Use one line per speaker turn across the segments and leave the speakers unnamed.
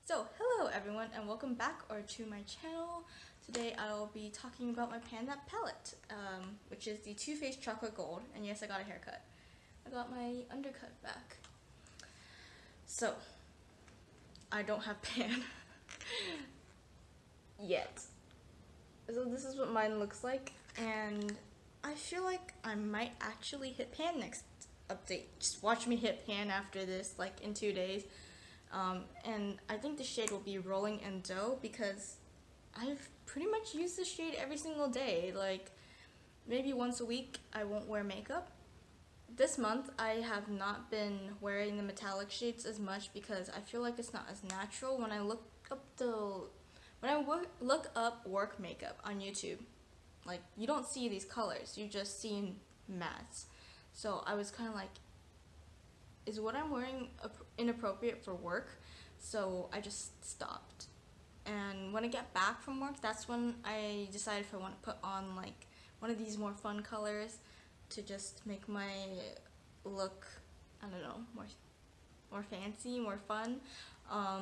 So, hello everyone and welcome back to my channel. Today I'll be talking about my Panda palette, which is the Too Faced Chocolate Gold. And yes, I got a haircut. I got my undercut back. So, I don't have pan yet. So this is what mine looks like, and I feel like I might actually hit pan next update. Just watch me hit pan after this, like in 2 days. And I think the shade will be Rolling in Dough because I've pretty much used this shade every single day. Like maybe once a week I won't wear makeup. This month I have not been wearing the metallic shades as much because I feel like it's not as natural when I look up work makeup on YouTube. Like you don't see these colors, you just see mattes. So I was kind of like, is what I'm wearing inappropriate for work? So I just stopped. And when I get back from work, that's when I decided if I want to put on like one of these more fun colors to just make my look, I don't know, more fancy, more fun. But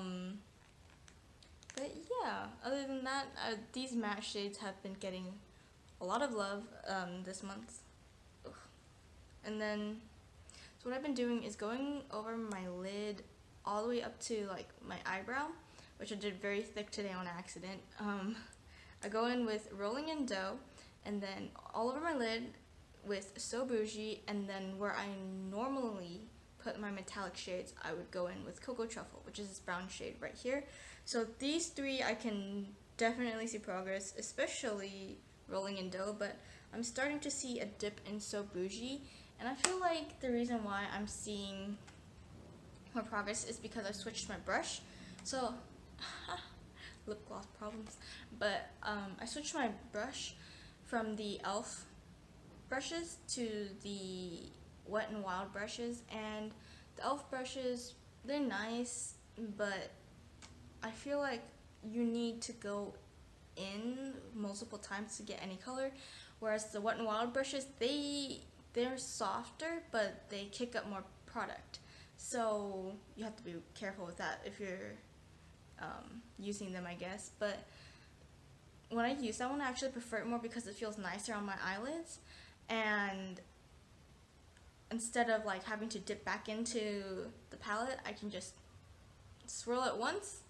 yeah, other than that, these matte shades have been getting a lot of love this month. Ugh. And then so what I've been doing is going over my lid all the way up to like my eyebrow, which I did very thick today on accident. I go in with Rolling in Dough, and then all over my lid with So Bougie, and then where I normally put my metallic shades, I would go in with Cocoa Truffle, which is this brown shade right here. So these three I can definitely see progress, especially Rolling in Dough, but I'm starting to see a dip in So Bougie. And I feel like the reason why I'm seeing more progress is because I switched my brush. So, lip gloss problems. But I switched my brush from the e.l.f. brushes to the Wet n Wild brushes. And the e.l.f. brushes, they're nice, but I feel like you need to go in multiple times to get any color. Whereas the Wet n Wild brushes, they're softer, but they kick up more product. So you have to be careful with that if you're using them, I guess. But when I use that one, I actually prefer it more because it feels nicer on my eyelids. And instead of like having to dip back into the palette, I can just swirl it once.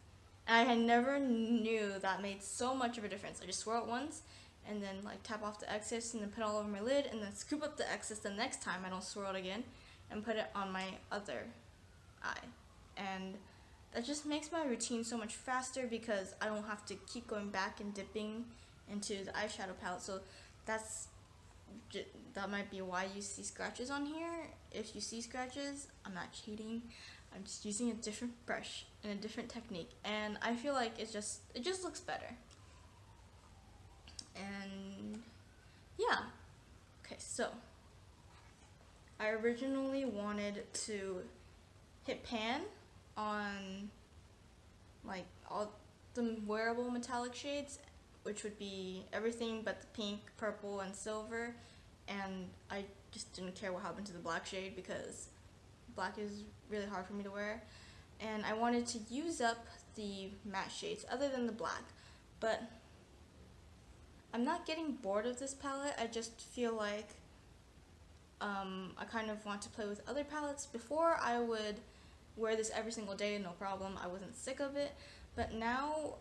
And I never knew that made so much of a difference. I just swirl it once and then like tap off the excess and then put it all over my lid and then scoop up the excess the next time I don't swirl it again and put it on my other eye. And that just makes my routine so much faster because I don't have to keep going back and dipping into the eyeshadow palette. So that might be why you see scratches on here. If you see scratches, I'm not cheating. I'm just using a different brush and a different technique, and I feel like it just looks better. And yeah, okay, so I originally wanted to hit pan on like all the wearable metallic shades, which would be everything but the pink, purple, and silver, and I just didn't care what happened to the black shade because black is really hard for me to wear, and I wanted to use up the matte shades other than the black, but I'm not getting bored of this palette. I just feel like I kind of want to play with other palettes. Before I would wear this every single day, no problem. I wasn't sick of it, but now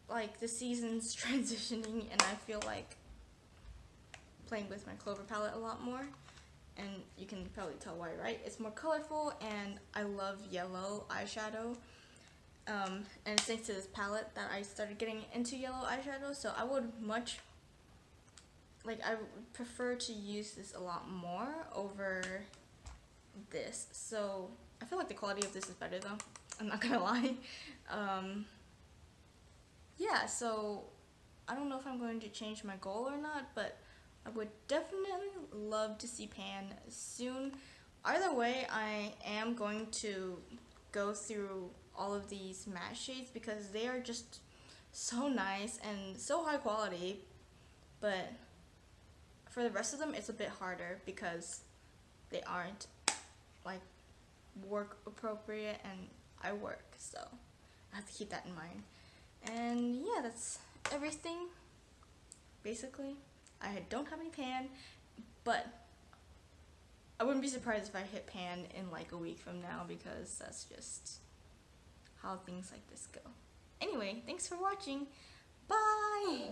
like the season's transitioning and I feel like playing with my Clover palette a lot more. And you can probably tell why, right? It's more colorful, and I love yellow eyeshadow. And it's thanks to this palette that I started getting into yellow eyeshadow, so I would I would prefer to use this a lot more over this. So I feel like the quality of this is better though, I'm not gonna lie. Yeah, so I don't know if I'm going to change my goal or not, but I would definitely love to see pan soon. Either way, I am going to go through all of these matte shades because they are just so nice and so high quality, but for the rest of them it's a bit harder because they aren't like work appropriate and I work, so I have to keep that in mind. And yeah, that's everything. Basically, I don't have any pan, but I wouldn't be surprised if I hit pan in like a week from now, because that's just how things like this go. Anyway, thanks for watching. Bye!